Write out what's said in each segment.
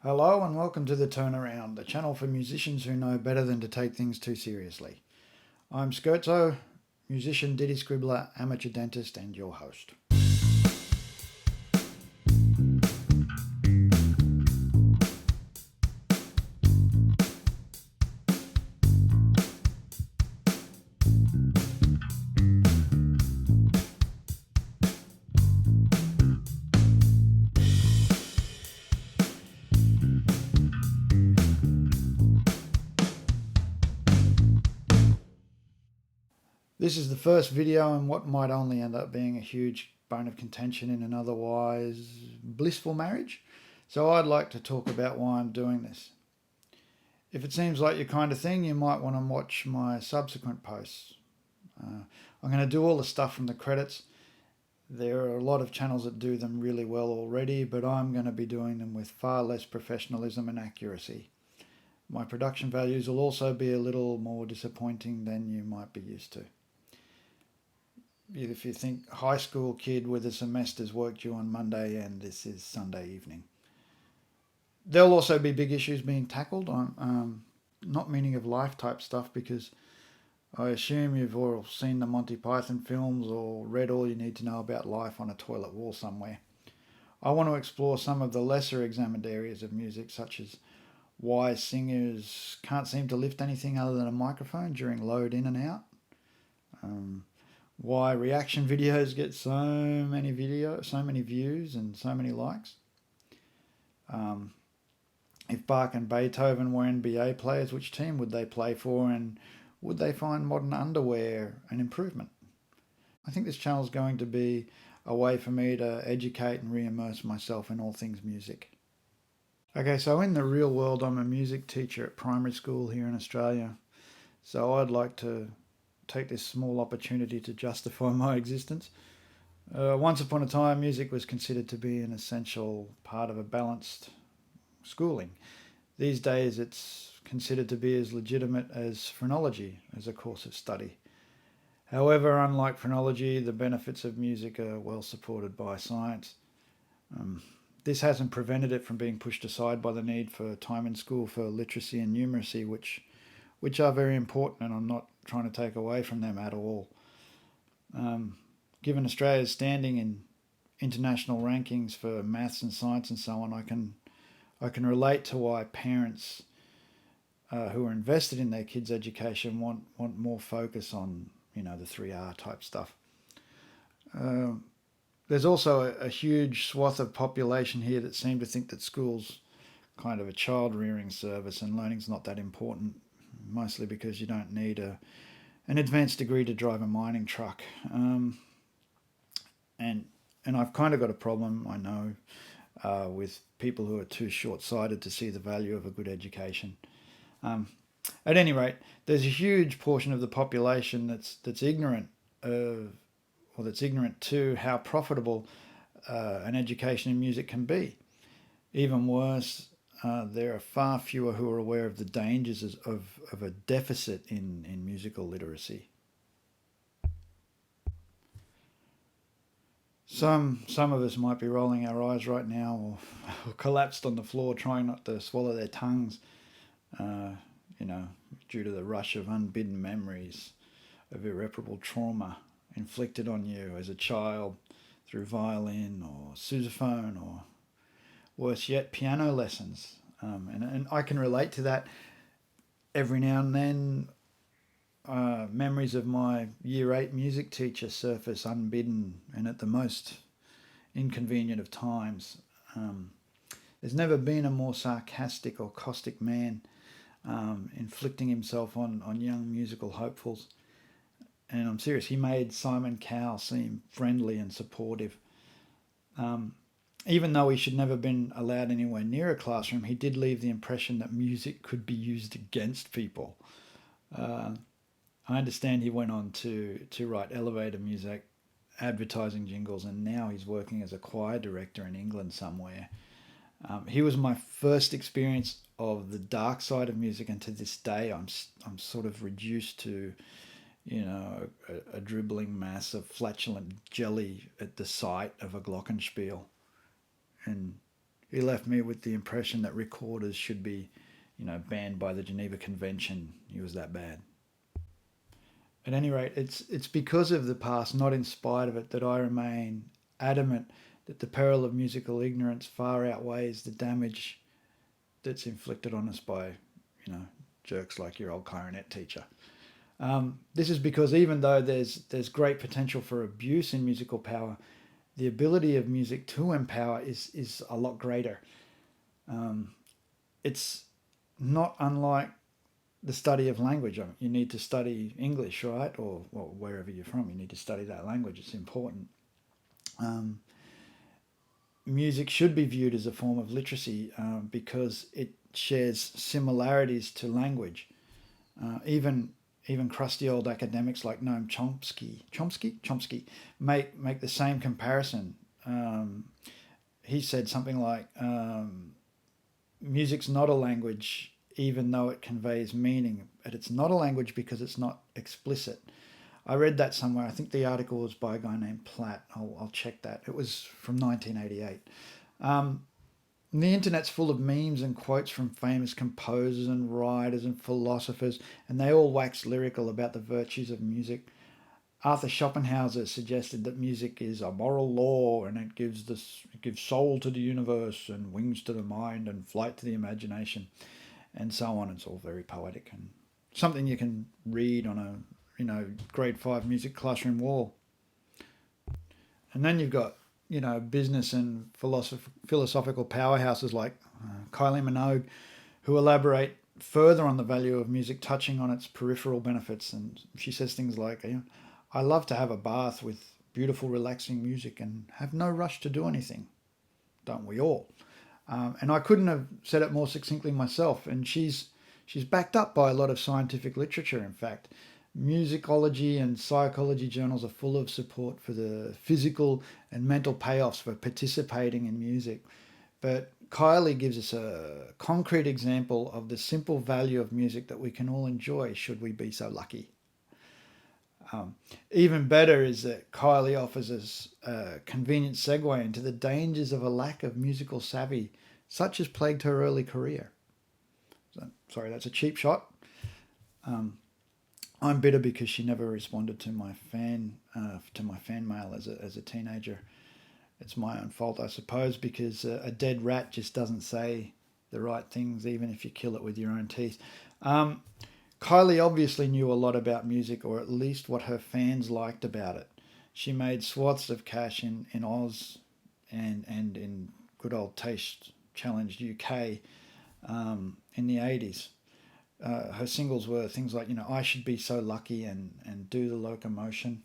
Hello and welcome to The Turnaround, the channel for musicians who know better than to take things too seriously. I'm Scherzo, musician, ditty scribbler, amateur dentist, and your host. This is the first video in what might only end up being a huge bone of contention in an otherwise blissful marriage. So I'd like to talk about why I'm doing this. If it seems like your kind of thing, you might want to watch my subsequent posts. I'm going to do all the stuff from the credits. There are a lot of channels that do them really well already, but I'm going to be doing them with far less professionalism and accuracy. My production values will also be a little more disappointing than you might be used to. If you think high school kid with a semester's work due on Monday and this is Sunday evening. There'll also be big issues being tackled. I'm not meaning of life type stuff because I assume you've all seen the Monty Python films or read all you need to know about life on a toilet wall somewhere. I want to explore some of the lesser examined areas of music, such as why singers can't seem to lift anything other than a microphone during load in and out. Why reaction videos get so many views and so many likes. If Bach and Beethoven were NBA players, which team would they play for, and would they find modern underwear an improvement? I think this channel is going to be a way for me to educate and re-immerse myself in all things music. Okay, so in the real world, I'm a music teacher at primary school here in Australia. So I'd like to take this small opportunity to justify my existence. Once upon a time, music was considered to be an essential part of a balanced schooling. These days, it's considered to be as legitimate as phrenology as a course of study. However, unlike phrenology, the benefits of music are well supported by science. This hasn't prevented it from being pushed aside by the need for time in school for literacy and numeracy, which are very important, and I'm not trying to take away from them at all. Given Australia's standing in international rankings for maths and science and so on, I can relate to why parents who are invested in their kids' education want more focus on the 3R type stuff. There's also a huge swath of population here that seem to think that school's kind of a child rearing service and learning's not that important, mostly because you don't need an advanced degree to drive a mining truck. And I've kind of got a problem, I know, with people who are too short-sighted to see the value of a good education. At any rate, there's a huge portion of the population that's ignorant or that's ignorant to how profitable an education in music can be. Even worse, there are far fewer who are aware of the dangers of a deficit in musical literacy. Some of us might be rolling our eyes right now or collapsed on the floor trying not to swallow their tongues, due to the rush of unbidden memories of irreparable trauma inflicted on you as a child through violin or sousaphone or, worse yet, piano lessons. And I can relate to that. Every now and then, memories of my Year 8 music teacher surface unbidden and at the most inconvenient of times. There's never been a more sarcastic or caustic man inflicting himself on young musical hopefuls. And I'm serious, he made Simon Cowell seem friendly and supportive. Even though he should never have been allowed anywhere near a classroom, he did leave the impression that music could be used against people. I understand he went on to write elevator music, advertising jingles, and now he's working as a choir director in England somewhere. He was my first experience of the dark side of music, and to this day I'm sort of reduced to a dribbling mass of flatulent jelly at the sight of a glockenspiel. And He left me with the impression that recorders should be, banned by the Geneva Convention. He was that bad. At any rate, it's because of the past, not in spite of it, that I remain adamant that the peril of musical ignorance far outweighs the damage that's inflicted on us by, jerks like your old clarinet teacher. This is because even though there's great potential for abuse in musical power, the ability of music to empower is a lot greater. It's not unlike the study of language. You need to study English, right? Or well, wherever you're from, you need to study that language. It's important. Music should be viewed as a form of literacy because it shares similarities to language. Even crusty old academics like Noam Chomsky make the same comparison. He said something like, "Music's not a language, even though it conveys meaning, but it's not a language because it's not explicit." I read that somewhere. I think the article was by a guy named Platt. I'll check that. It was from 1988. The internet's full of memes and quotes from famous composers and writers and philosophers, and they all wax lyrical about the virtues of music. Arthur Schopenhauer suggested that music is a moral law, and it gives soul to the universe and wings to the mind and flight to the imagination, and so on. It's all very poetic and something you can read on a grade 5 music classroom wall. And then you've got business and philosophical powerhouses like Kylie Minogue, who elaborate further on the value of music, touching on its peripheral benefits. And she says things like, "I love to have a bath with beautiful, relaxing music and have no rush to do anything." Don't we all? And I couldn't have said it more succinctly myself. And she's backed up by a lot of scientific literature, in fact. Musicology and psychology journals are full of support for the physical and mental payoffs for participating in music. But Kylie gives us a concrete example of the simple value of music that we can all enjoy should we be so lucky. Even better is that Kylie offers us a convenient segue into the dangers of a lack of musical savvy, such as plagued her early career. Sorry, that's a cheap shot. I'm bitter because she never responded to my fan mail as a teenager. It's my own fault, I suppose, because a dead rat just doesn't say the right things, even if you kill it with your own teeth. Kylie obviously knew a lot about music, or at least what her fans liked about it. She made swaths of cash in Oz and in good old Taste Challenged UK in the 80s. Her singles were things like, "I Should Be So Lucky" and "Do the Locomotion."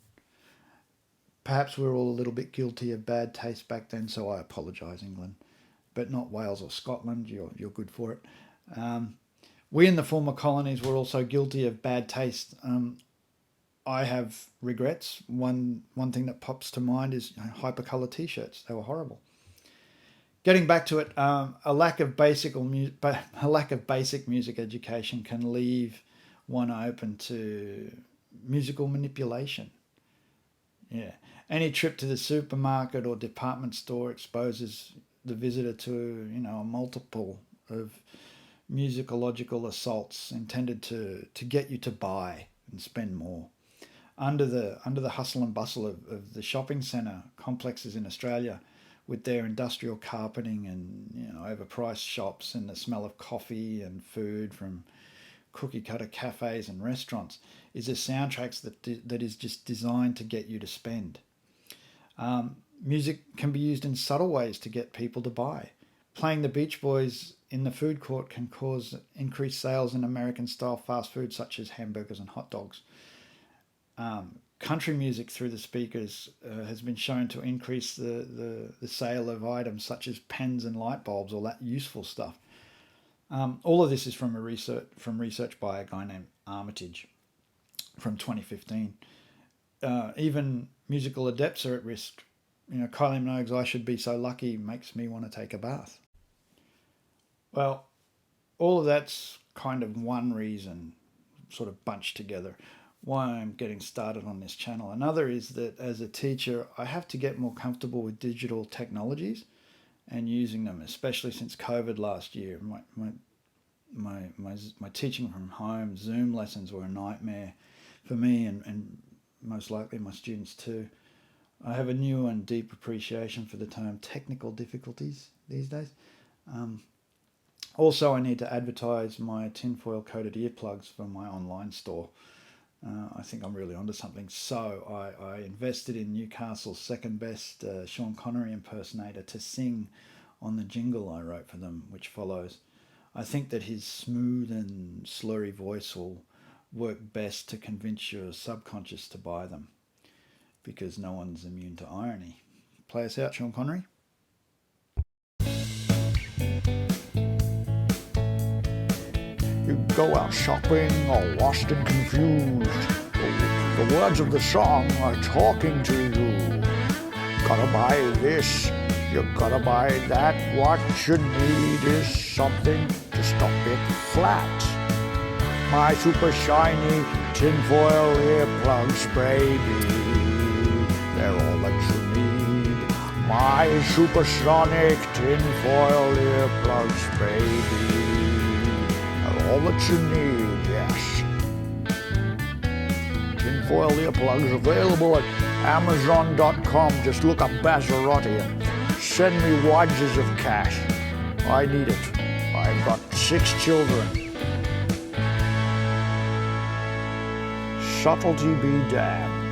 Perhaps we were all a little bit guilty of bad taste back then, so I apologise, England. But not Wales or Scotland, you're good for it. We in the former colonies were also guilty of bad taste. I have regrets. One thing that pops to mind is hypercolour t-shirts. They were horrible. Getting back to it, a lack of basic music education can leave one open to musical manipulation. Yeah, any trip to the supermarket or department store exposes the visitor to a multiple of musicological assaults intended to get you to buy and spend more. Under the hustle and bustle of the shopping centre complexes in Australia, with their industrial carpeting and overpriced shops and the smell of coffee and food from cookie cutter cafes and restaurants, is a soundtrack that is just designed to get you to spend. Music can be used in subtle ways to get people to buy. Playing the Beach Boys in the food court can cause increased sales in American-style fast food such as hamburgers and hot dogs. Country music through the speakers has been shown to increase the sale of items such as pens and light bulbs, all that useful stuff. All of this is from research by a guy named Armitage from 2015. Even musical adepts are at risk. Kylie Minogue's "I Should Be So Lucky" makes me want to take a bath. Well, all of that's kind of one reason, sort of bunched together, why I'm getting started on this channel. Another is that as a teacher, I have to get more comfortable with digital technologies. and using them, especially since COVID last year. My teaching from home, Zoom lessons were a nightmare for me and most likely my students too. I have a new and deep appreciation for the term technical difficulties these days. Also, I need to advertise my tinfoil coated earplugs for my online store. I think I'm really onto something. So I invested in Newcastle's second best Sean Connery impersonator to sing on the jingle I wrote for them, which follows. I think that his smooth and slurry voice will work best to convince your subconscious to buy them, because no one's immune to irony. Play us out, Sean Connery. You go out shopping all lost and confused. The words of the song are talking to you. Gotta buy this, you gotta buy that. What you need is something to stop it flat. My super shiny tinfoil earplugs, baby, they're all that you need. My supersonic tinfoil earplugs, baby, all that you need, yes. Tinfoil earplugs available at Amazon.com. Just look up Bazzarotti and send me wads of cash. I need it. I've got 6 children. Subtlety be damned.